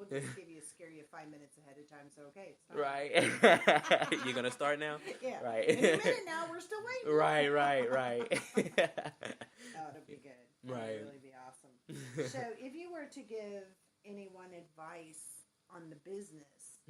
we'll just scare you 5 minutes ahead of time. So, okay, it's time. Right. You're going to start now? Yeah. Right. In a minute now, we're still waiting. Right. Oh, it'll be good. Right. It'll really be awesome. So, if you were to give anyone advice on the business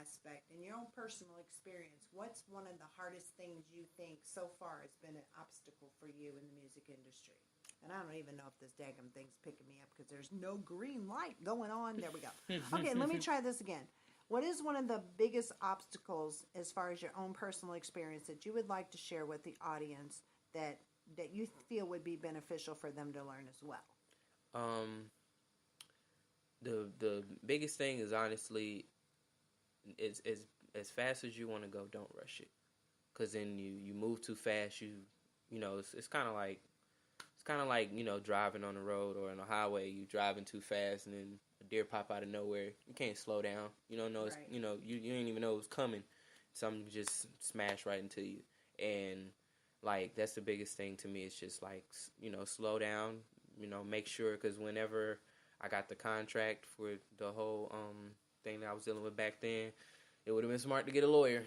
aspect and your own personal experience, what's one of the hardest things you think so far has been an obstacle for you in the music industry? And I don't even know if this daggum thing's picking me up because there's no green light going on. There we go. Okay, let me try this again. What is one of the biggest obstacles as far as your own personal experience that you would like to share with the audience that you feel would be beneficial for them to learn as well? The biggest thing is honestly, is as fast as you want to go, don't rush it, because then you move too fast. You know it's kind of like driving on the road or on a highway. You driving too fast and then a deer pop out of nowhere. You can't slow down. You don't know. It's, you didn't even know it was coming. Something just smash right into you. And like that's the biggest thing to me. It's just like slow down. Make sure, because whenever I got the contract for the whole thing that I was dealing with back then, it would have been smart to get a lawyer.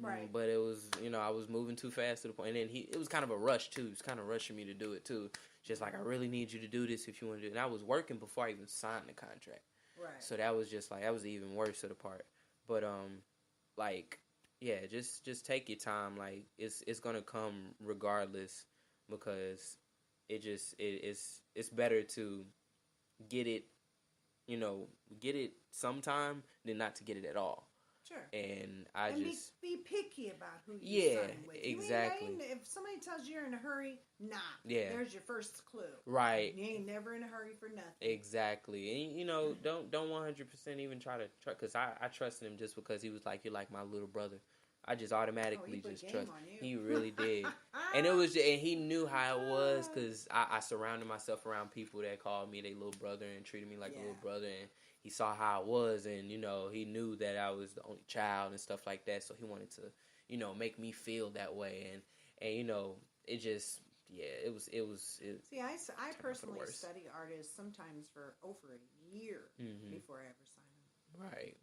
Right. But it was, I was moving too fast to the point. And then it was kind of a rush, too. He was kind of rushing me to do it, too. Just like, I really need you to do this if you want to do it. And I was working before I even signed the contract. Right. So that was just like, that was the even worse of the part. But, just take your time. Like, it's going to come regardless, because it's better to get it sometime than not to get it at all. Sure. And be picky about who you sign with. Exactly. If somebody tells you you're in a hurry, there's your first clue. Right. You ain't never in a hurry for nothing. Exactly. And don't 100% even try, because I trusted him just because he was like, you're like my little brother. I just automatically just trust. He really did. And and he knew how it was, because I surrounded myself around people that called me their little brother and treated me like a little brother, and he saw how I was, and he knew that I was the only child and stuff like that, so he wanted to make me feel that way, and it just it was See, I personally study artists sometimes for over a year before I ever sign them. Right.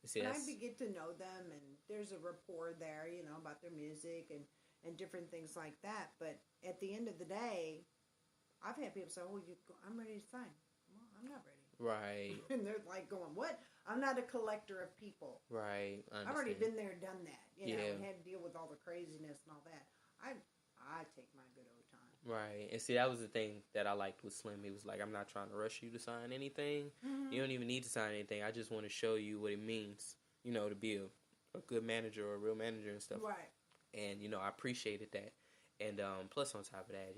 See, and I get to know them, and there's a rapport there, about their music and different things like that. But at the end of the day, I've had people say, I'm ready to sign. Well, I'm not ready. Right. And they're like going, what? I'm not a collector of people. Right. I've already been there, done that. And had to deal with all the craziness and all that. I take my good old time. Right. And see, that was the thing that I liked with Slim. He was like, I'm not trying to rush you to sign anything. You don't even need to sign anything. I just want to show you what it means, to be a good manager or a real manager and stuff. Right. And, I appreciated that. And plus on top of that,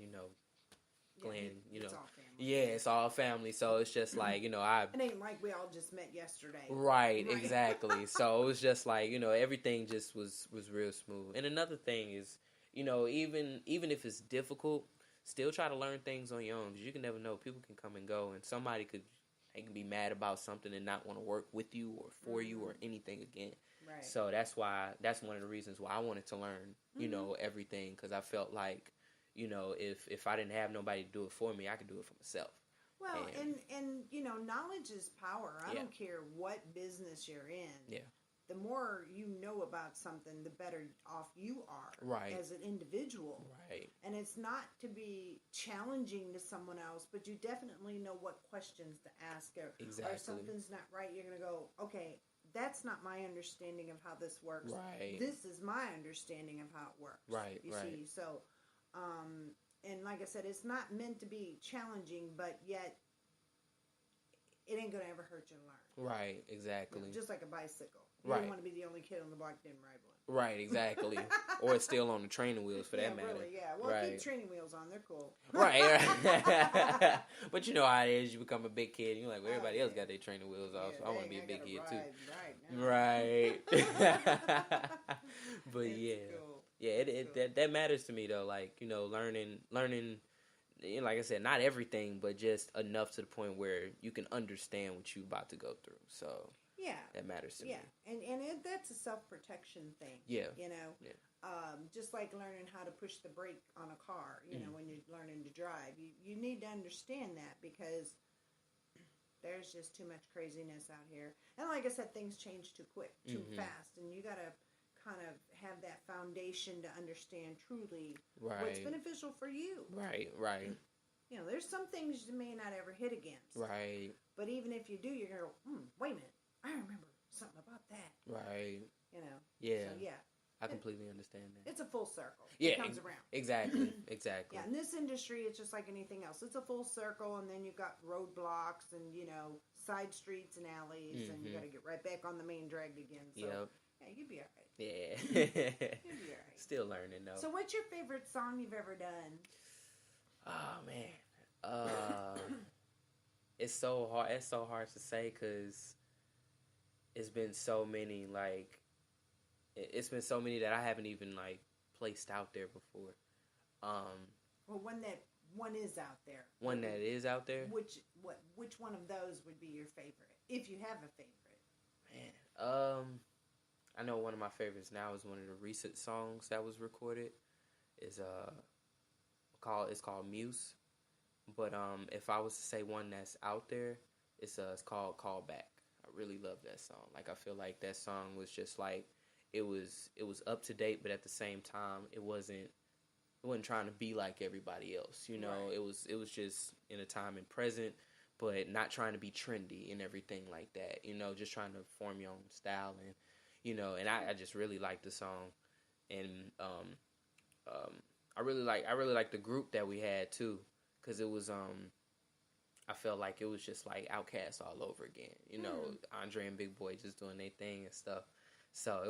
Glenn, it's all family. Yeah, it's all family. So it's just like, it ain't like we all just met yesterday. Right. Exactly. So it was just like, everything just was real smooth. And another thing is, even if it's difficult, still try to learn things on your own, because you can never know. People can come and go, and somebody can be mad about something and not want to work with you or for you or anything again. Right. So that's one of the reasons why I wanted to learn, everything, because I felt like, if I didn't have nobody to do it for me, I could do it for myself. Well, and knowledge is power. I don't care what business you're in. Yeah. The more you know about something, the better off you are as an individual. Right. And it's not to be challenging to someone else, but you definitely know what questions to ask. Exactly. Or if something's not right, you're going to go, okay, that's not my understanding of how this works. Right. This is my understanding of how it works. Right, you see? So, and like I said, it's not meant to be challenging, but yet it ain't going to ever hurt you to learn. Right, exactly. Just like a bicycle. You don't want to be the only kid on the block that didn't ride one. Right, exactly. Or it's still on the training wheels, for that matter. Really, yeah. Well, keep training wheels on. They're cool. Right. But you know how it is. You become a big kid, and you're like, well, everybody else got their training wheels off, so I want to be a big kid, too. Right. But it's cool. That matters to me, though. Like, learning, like I said, not everything, but just enough to the point where you can understand what you're about to go through. So that matters to me. And that's a self-protection thing. Yeah. Just like learning how to push the brake on a car, when you're learning to drive. You need to understand that, because there's just too much craziness out here. And like I said, things change too quick, too fast, and you got to kind of have that foundation to understand truly what's beneficial for you. Right. You know, there's some things you may not ever hit against. Right. But even if you do, you're going to go, wait a minute, I remember something about that. Right. You know? Yeah. So, yeah. I completely understand that. It's a full circle. Yeah. It comes around. Exactly. Yeah, in this industry, it's just like anything else. It's a full circle, and then you've got roadblocks and, you know, side streets and alleys, and you got to get right back on the main drag again. So, yeah, you'll be all right. Yeah. You'll be all right. Still learning, though. So what's your favorite song you've ever done? Oh, man. It's so hard. It's so hard to say because it's been so many, like, it's been so many that I haven't even, like, placed out there before. Well, one is out there. One that is out there? Which one of those would be your favorite, if you have a favorite? Man, I know one of my favorites now is one of the recent songs that was recorded. It's called Muse. But if I was to say one that's out there, it's called Call Back. I really love that song. Like, I feel like that song was just like, it was up to date, but at the same time, it wasn't trying to be like everybody else. You know, right. It was just in a time and present, but not trying to be trendy and everything like that. You know, just trying to form your own style, and you know, and I just really like the song, and I really like the group that we had too, because it was I felt like it was just like Outkast all over again. You know, Andre and Big Boy just doing their thing and stuff. So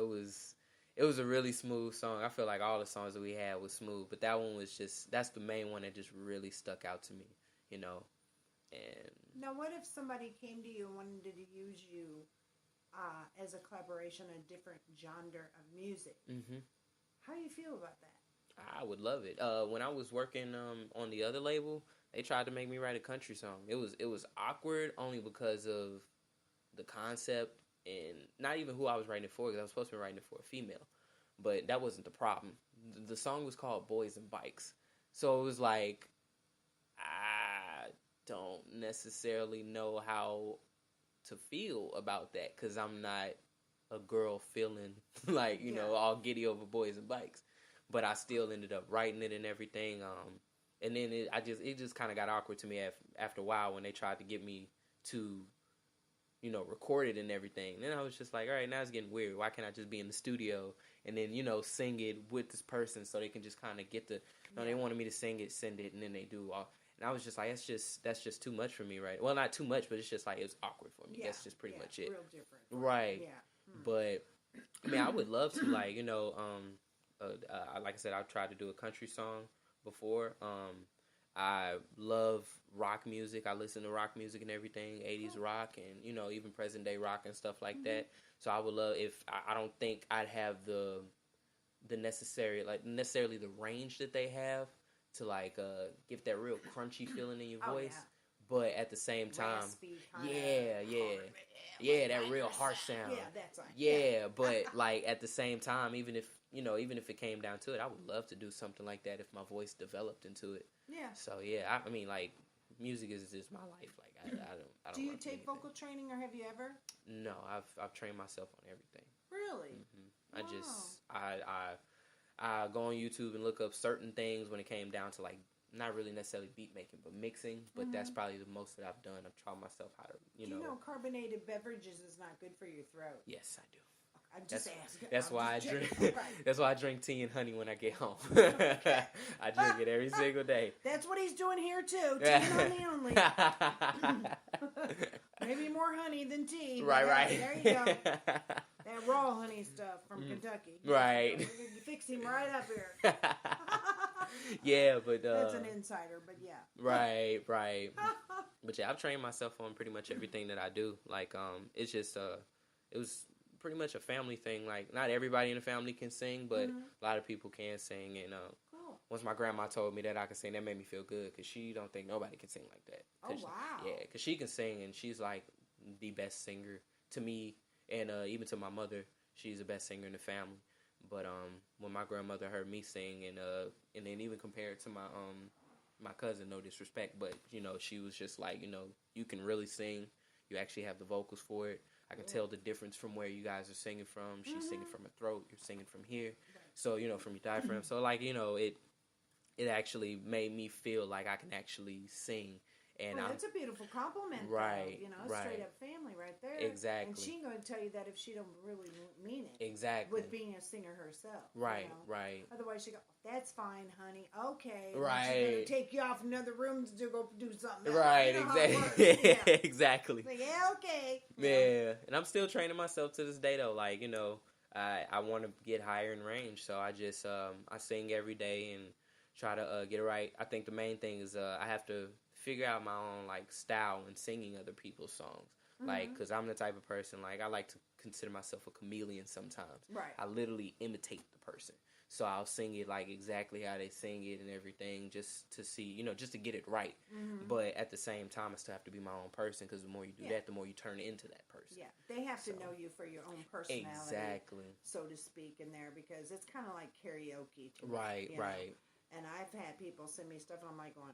it was a really smooth song. I feel like all the songs that we had was smooth, but that one was that's the main one that just really stuck out to me, you know. And now, what if somebody came to you and wanted to use you as a collaboration, a different genre of music? Mm-hmm. How do you feel about that? I would love it. When I was working on the other label, they tried to make me write a country song. It was awkward only because of the concept. And not even who I was writing it for, because I was supposed to be writing it for a female. But that wasn't the problem. The song was called Boys and Bikes. So it was like, I don't necessarily know how to feel about that, because I'm not a girl feeling like, you know, all giddy over boys and bikes. But I still ended up writing it and everything. And then it just kind of got awkward to me after a while when they tried to get me to, you know, record it and everything. And then I was just like, all right, now it's getting weird. Why can't I just be in the studio and then, you know, sing it with this person so they can just kind of get the, no, they wanted me to sing it, send it, and then they do all. And I was just like, that's just too much for me, right? Well, not too much, but it's just like, it's awkward for me. Yeah, that's just pretty much it. Real different. Right. Yeah. But, I mean, I would love to, like, you know, like I said, I've tried to do a country song before. I love rock music. I listen to rock music and everything, 80s rock, and, you know, even present day rock and stuff like that. So I would love, if I don't think I'd have the necessarily the range that they have to like give that real crunchy feeling in your voice. Yeah. But at the same time, that real harsh sound. Yeah, that's right. Yeah, but like at the same time, even if it came down to it, I would love to do something like that if my voice developed into it. Yeah. So yeah, I mean, like, music is just my life. Like I don't. Do you take vocal training, or have you ever? No, I've trained myself on everything. Really? Mm-hmm. Wow. I go on YouTube and look up certain things when it came down to, like, not really necessarily beat making, but mixing. But that's probably the most that I've done. I've taught myself how to, Do you know carbonated beverages is not good for your throat? Yes, I do. I'm just asking. That's why I drink. Right. That's why I drink tea and honey when I get home. I drink it every single day. That's what he's doing here too. Tea and honey only. Maybe more honey than tea. Right. There you go. That raw honey stuff from Kentucky. Right. We're gonna fix him right up here. Yeah, but that's an insider. But yeah. Right. But yeah, I've trained myself on pretty much everything that I do. Like, it's just it was pretty much a family thing. Like, not everybody in the family can sing, but a lot of people can sing. And cool. Once my grandma told me that I could sing, that made me feel good, because she don't think nobody can sing like that. Oh, wow. Yeah, because she can sing, and she's like the best singer to me, and even to my mother. She's the best singer in the family. But when my grandmother heard me sing, and then even compared to my cousin, no disrespect, but, you know, she was just like, you know, you can really sing. You actually have the vocals for it. I can tell the difference from where you guys are singing from. She's singing from her throat. You're singing from here. So, from your diaphragm. So, like, it actually made me feel like I can actually sing. And it's a beautiful compliment, right? Though. Straight up family right there. Exactly. And she ain't going to tell you that if she don't really mean it. Exactly. With being a singer herself. Right, right. Otherwise, she go, "That's fine, honey. Okay." Right. She's going to take you off in another room to go do something else. Right. Exactly. Yeah. Exactly. Like, yeah. Okay. Yeah. And I'm still training myself to this day, though. Like, I want to get higher in range, so I just I sing every day and try to get it right. I think the main thing is I have to figure out my own like style when singing other people's songs. Like, because I'm the type of person, like, I like to consider myself a chameleon sometimes. Right. I literally imitate the person. So I'll sing it like exactly how they sing it and everything, just to see, just to get it right. But at the same time, I still have to be my own person, because the more you do that, the more you turn into that person. Yeah, they have to know you for your own personality, exactly, so to speak, in there, because it's kind of like karaoke to right, me, right. And I've had people send me stuff, and I'm like going,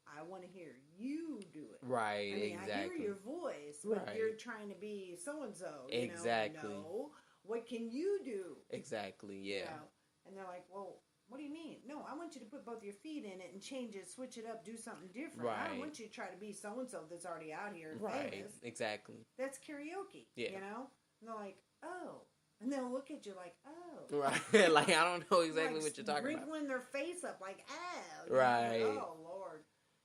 I want to hear you do it. Right, I mean, exactly. I hear your voice, but you're trying to be so-and-so. Exactly. No, what can you do? Exactly, yeah. And they're like, well, what do you mean? No, I want you to put both your feet in it and change it, switch it up, do something different. Right. I don't want you to try to be so-and-so that's already out here and right, famous. Exactly. That's karaoke, yeah. And they're like, oh. And they'll look at you like, oh. Right. Like, I don't know exactly what you're talking about. Wrinkling their face up like, oh. Right. Like, oh, Lord.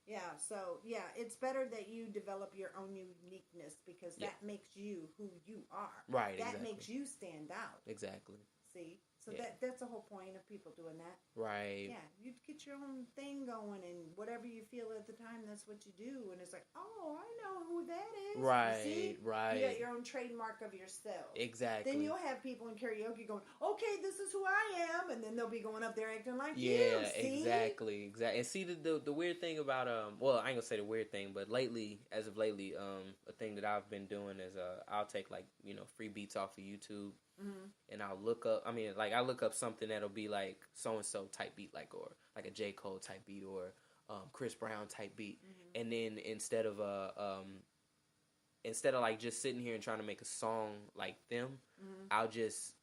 Yeah, so, it's better that you develop your own uniqueness, because that makes you who you are. Right, That makes you stand out. Exactly. See? So that's the whole point of people doing that. Right. Yeah, you get your own thing going, and whatever you feel at the time, that's what you do. And it's like, oh, I know who that is. Right, see? right. You got your own trademark of yourself. Exactly. Then you'll have people in karaoke going, okay, this is who I am, and then they'll be going up there acting like you. Yeah, See? exactly. And see, the weird thing about, well, I ain't gonna say the weird thing, but as of lately, a thing that I've been doing is, I'll take, like, free beats off of YouTube. And I'll look up, I look up something that'll be like so-and-so type beat, like, or like a J. Cole type beat, or Chris Brown type beat. And then instead of like just sitting here and trying to make a song like them, I'll just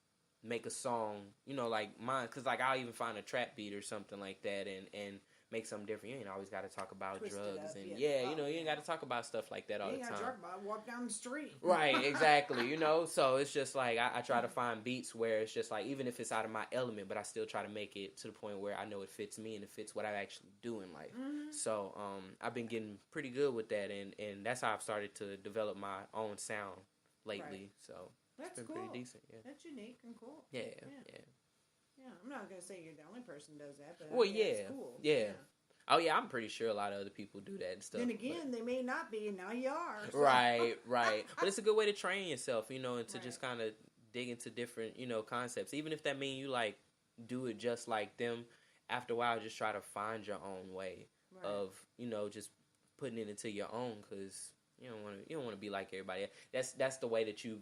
make a song, like mine, because like I'll even find a trap beat or something like that and make something different. You ain't always got to talk about Twist drugs and you ain't got to talk about stuff like that all the time. You ain't got to talk about walk down the street. Right, exactly. So it's just like I try to find beats where it's just like, even if it's out of my element, but I still try to make it to the point where I know it fits me and it fits what I actually do in life. So I've been getting pretty good with that, and that's how I've started to develop my own sound lately. Right. So that's it's been pretty decent. Yeah, that's unique and cool. Yeah. Yeah, I'm not going to say you're the only person who does that, but it's cool. Yeah. Oh, yeah, I'm pretty sure a lot of other people do that and stuff. Then again, they may not be, and now you are. So. Right. But it's a good way to train yourself, and to just kind of dig into different, concepts. Even if that means you, like, do it just like them, after a while, just try to find your own way of, just putting it into your own, because you don't want to be like everybody else. That's the way that you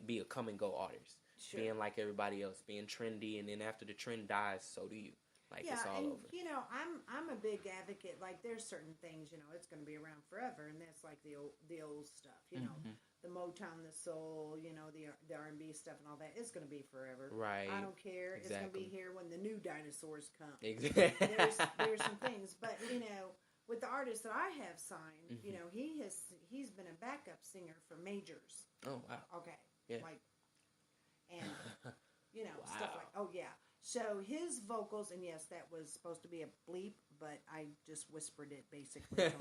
be a come-and-go artist. Sure. Being like everybody else, being trendy, and then after the trend dies, so do you. Like, it's all over. I'm a big advocate. Like, there's certain things, it's going to be around forever, and that's like the old stuff. The Motown, the soul, the R&B stuff and all that. It's going to be forever. Right. I don't care. Exactly. It's going to be here when the new dinosaurs come. Exactly. There's some things, but with the artist that I have signed, he's been a backup singer for majors. Oh wow. Okay. Yeah. Like, and wow. stuff like, oh yeah. So his vocals, and yes, that was supposed to be a bleep, but I just whispered it basically.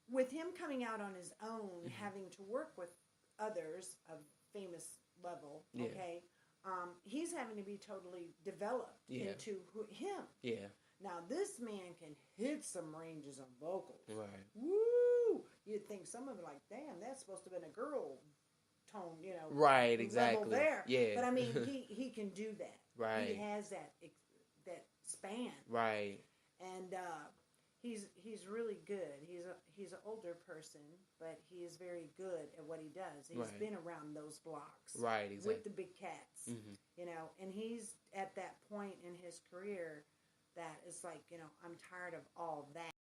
With him coming out on his own, having to work with others of famous level, okay, he's having to be totally developed into him. Yeah. Now, this man can hit some ranges of vocals. Right. Woo! You'd think some of it like, damn, that's supposed to have been a girl tone, right, exactly. There. Yeah. But I mean, he can do that. Right. He has that span. Right. And he's really good. He's an older person, but he is very good at what he does. He's been around those blocks. Right, exactly. With the big cats. And he's at that point in his career that it's like, I'm tired of all that.